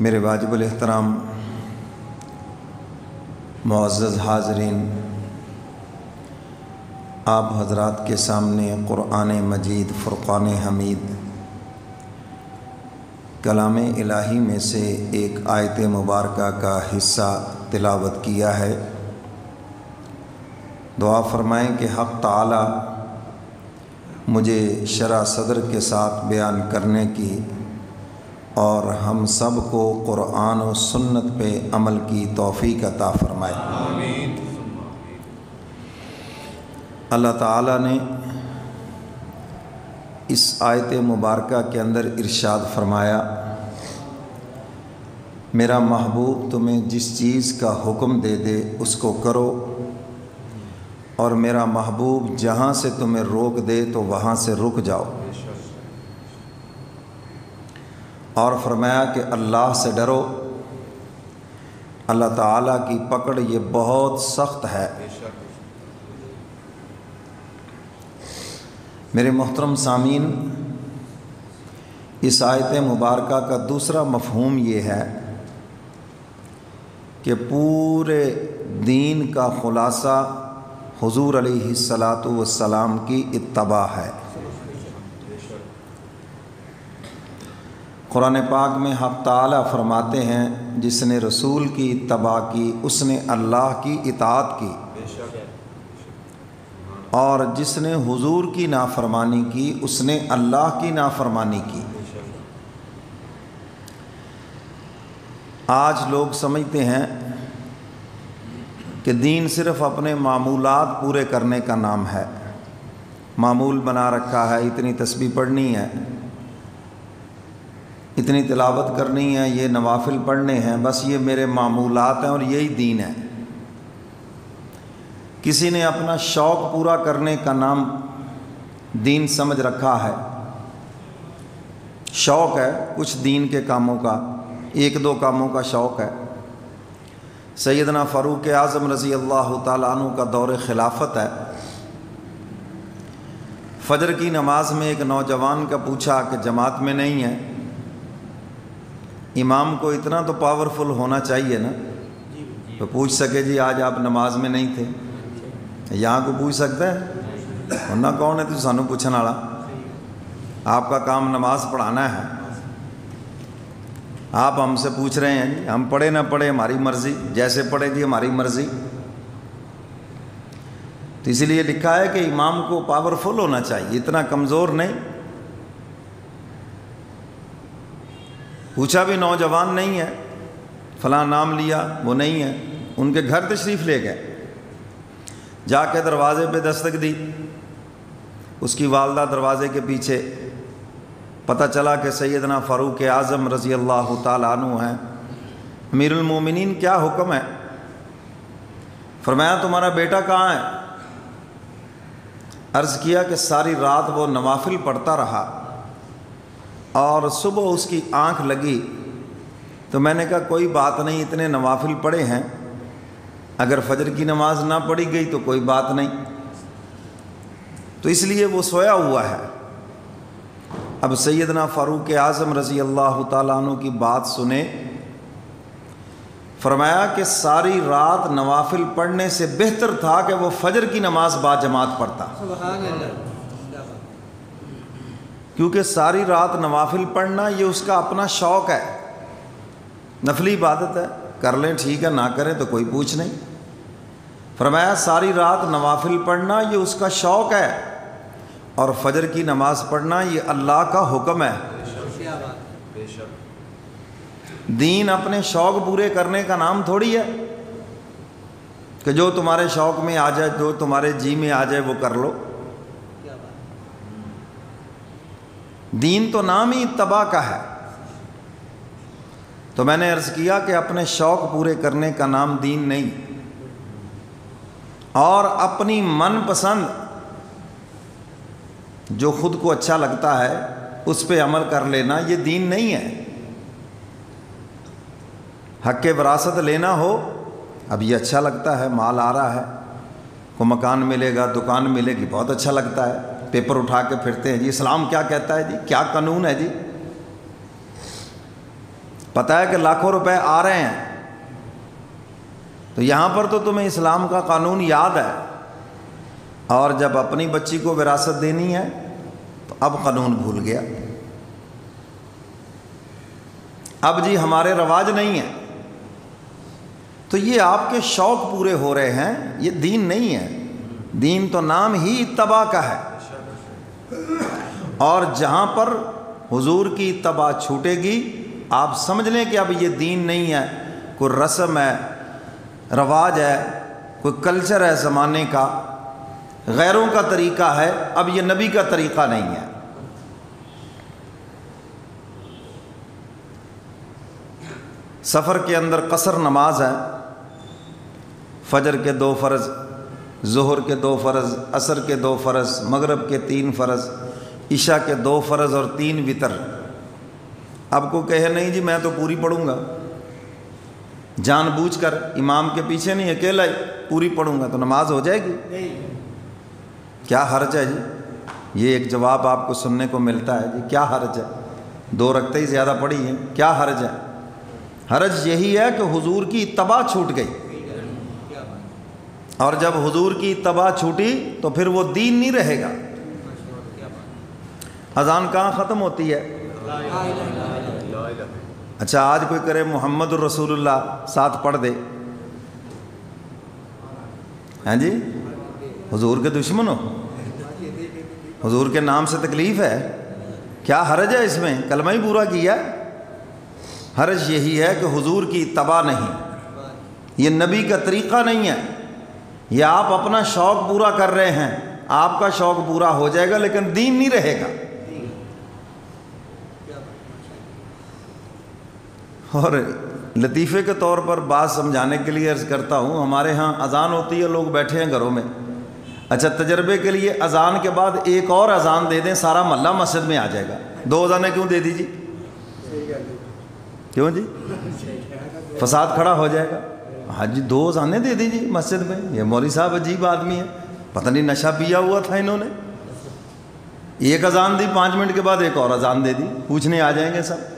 میرے واجب الاحترام معزز حاضرین، آپ حضرات کے سامنے قرآن مجید فرقان حمید کلام الہی میں سے ایک آیت مبارکہ کا حصہ تلاوت کیا ہے۔ دعا فرمائیں کہ حق تعالی مجھے شرح صدر کے ساتھ بیان کرنے کی اور ہم سب کو قرآن و سنت پہ عمل کی توفیق عطا فرمائے۔ آمین۔ اللہ تعالیٰ نے اس آیت مبارکہ کے اندر ارشاد فرمایا، میرا محبوب تمہیں جس چیز کا حکم دے دے اس کو کرو، اور میرا محبوب جہاں سے تمہیں روک دے تو وہاں سے رک جاؤ۔ اور فرمایا کہ اللہ سے ڈرو، اللہ تعالیٰ کی پکڑ یہ بہت سخت ہے۔ میرے محترم سامعین، اس آیت مبارکہ کا دوسرا مفہوم یہ ہے کہ پورے دین کا خلاصہ حضور علیہ الصلاۃ والسلام کی اتباع ہے۔ قرآن پاک میں حق تعالیٰ فرماتے ہیں، جس نے رسول کی اتباع کی اس نے اللہ کی اطاعت کی، اور جس نے حضور کی نافرمانی کی اس نے اللہ کی نافرمانی کی۔ آج لوگ سمجھتے ہیں کہ دین صرف اپنے معمولات پورے کرنے کا نام ہے، معمول بنا رکھا ہے، اتنی تسبیح پڑھنی ہے، اتنی تلاوت کرنی ہے، یہ نوافل پڑھنے ہیں، بس یہ میرے معمولات ہیں اور یہی دین ہے۔ کسی نے اپنا شوق پورا کرنے کا نام دین سمجھ رکھا ہے۔ شوق ہے کچھ دین کے کاموں کا، ایک دو کاموں کا شوق ہے۔ سیدنا فاروق اعظم رضی اللہ تعالیٰ عنہ کا دور خلافت ہے۔ فجر کی نماز میں ایک نوجوان کا پوچھا کہ جماعت میں نہیں ہے، امام کو اتنا تو پاورفل ہونا چاہیے نا، تو پوچھ سکے جی آج آپ نماز میں نہیں تھے۔ یہاں کو پوچھ سکتا ہے، ورنہ کون ہے تو سانو پوچھنے والا؟ آپ کا کام نماز پڑھانا ہے، آپ ہم سے پوچھ رہے ہیں جی ہم پڑھے نہ پڑھے ہماری مرضی، جیسے پڑھے جی ہماری مرضی۔ تو اسی لیے لکھا ہے کہ امام کو پاورفل ہونا چاہیے، اتنا کمزور نہیں۔ پوچھا بھی نوجوان نہیں ہے، فلاں نام لیا، وہ نہیں ہے، ان کے گھر تشریف لے گئے، جا کے دروازے پہ دستک دی، اس کی والدہ دروازے کے پیچھے، پتہ چلا کہ سیدنا فاروق اعظم رضی اللہ تعالیٰ عنہ ہیں۔ امیر المومنین کیا حکم ہے؟ فرمایا تمہارا بیٹا کہاں ہے؟ عرض کیا کہ ساری رات وہ نوافل پڑھتا رہا اور صبح اس کی آنکھ لگی، تو میں نے کہا کوئی بات نہیں، اتنے نوافل پڑھے ہیں، اگر فجر کی نماز نہ پڑھی گئی تو کوئی بات نہیں، تو اس لیے وہ سویا ہوا ہے۔ اب سیدنا فاروق اعظم رضی اللہ تعالیٰ عنہ کی بات سنے، فرمایا کہ ساری رات نوافل پڑھنے سے بہتر تھا کہ وہ فجر کی نماز با جماعت پڑھتا، کیونکہ ساری رات نوافل پڑھنا یہ اس کا اپنا شوق ہے، نفلی عبادت ہے، کر لیں ٹھیک ہے، نہ کریں تو کوئی پوچھ نہیں۔ فرمایا ساری رات نوافل پڑھنا یہ اس کا شوق ہے، اور فجر کی نماز پڑھنا یہ اللہ کا حکم ہے۔ دین اپنے شوق پورے کرنے کا نام تھوڑی ہے کہ جو تمہارے شوق میں آ جائے، جو تمہارے جی میں آ جائے وہ کر لو۔ دین تو نام ہی اتباع کا ہے۔ تو میں نے عرض کیا کہ اپنے شوق پورے کرنے کا نام دین نہیں، اور اپنی من پسند جو خود کو اچھا لگتا ہے اس پہ عمل کر لینا یہ دین نہیں ہے۔ حق وراثت لینا ہو، اب یہ اچھا لگتا ہے، مال آ رہا ہے، کو مکان ملے گا، دکان ملے گی، بہت اچھا لگتا ہے، پیپر اٹھا کے پھرتے ہیں جی اسلام کیا کہتا ہے جی، کیا قانون ہے جی۔ پتہ ہے کہ لاکھوں روپے آ رہے ہیں، تو یہاں پر تو تمہیں اسلام کا قانون یاد ہے، اور جب اپنی بچی کو وراثت دینی ہے تو اب قانون بھول گیا، اب جی ہمارے رواج نہیں ہے۔ تو یہ آپ کے شوق پورے ہو رہے ہیں، یہ دین نہیں ہے۔ دین تو نام ہی اتباع کا ہے، اور جہاں پر حضور کی اتباع چھوٹے گی آپ سمجھ لیں کہ اب یہ دین نہیں ہے، کوئی رسم ہے، رواج ہے، کوئی کلچر ہے زمانے کا، غیروں کا طریقہ ہے، اب یہ نبی کا طریقہ نہیں ہے۔ سفر کے اندر قصر نماز ہے، فجر کے 2 فرض، ظہر کے 2 فرض، عصر کے 2 فرض، مغرب کے 3 فرض، عشاء کے 2 فرض اور 3 وتر۔ اب کو کہے نہیں جی میں تو پوری پڑھوں گا، جان بوجھ کر امام کے پیچھے نہیں، اکیلا ہی پوری پڑھوں گا، تو نماز ہو جائے گی؟ کیا حرج ہے جی؟ یہ ایک جواب آپ کو سننے کو ملتا ہے، جی کیا حرج ہے، 2 رکعتیں ہی زیادہ پڑھی ہیں، کیا حرج ہے؟ حرج یہی ہے کہ حضور کی اتباع چھوٹ گئی، اور جب حضور کی اتباع چھوٹی تو پھر وہ دین نہیں رہے گا۔ اذان کہاں ختم ہوتی ہے؟ اچھا آج کوئی کرے محمد الرسول اللہ ساتھ پڑھ دے، ہیں جی حضور کے دشمن ہو، حضور کے نام سے تکلیف ہے، کیا حرج ہے اس میں؟ کلمہ ہی پورا کیا۔ حرج یہی ہے کہ حضور کی اتباع نہیں، یہ نبی کا طریقہ نہیں ہے، یہ آپ اپنا شوق پورا کر رہے ہیں، آپ کا شوق پورا ہو جائے گا لیکن دین نہیں رہے گا۔ اور لطیفے کے طور پر بات سمجھانے کے لیے عرض کرتا ہوں، ہمارے ہاں اذان ہوتی ہے، لوگ بیٹھے ہیں گھروں میں، اچھا تجربے کے لیے اذان کے بعد ایک اور اذان دے دیں، سارا محلہ مسجد میں آ جائے گا۔ 2 اذانیں کیوں دے دیجیے؟ کیوں جی؟ فساد کھڑا ہو جائے گا۔ ہاں جی 2 اذانیں دے دیجیے مسجد میں، یہ مولوی صاحب عجیب آدمی ہے، پتہ نہیں نشہ پیا ہوا تھا انہوں نے، ایک اذان دی 5 منٹ کے بعد ایک اور اذان دے دی، پوچھنے آ جائیں گے سب۔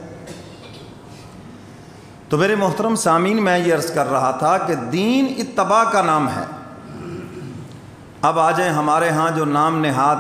تو میرے محترم سامعین، میں یہ عرض کر رہا تھا کہ دین اتباع کا نام ہے۔ اب آ جائیں ہمارے ہاں جو نام نہاد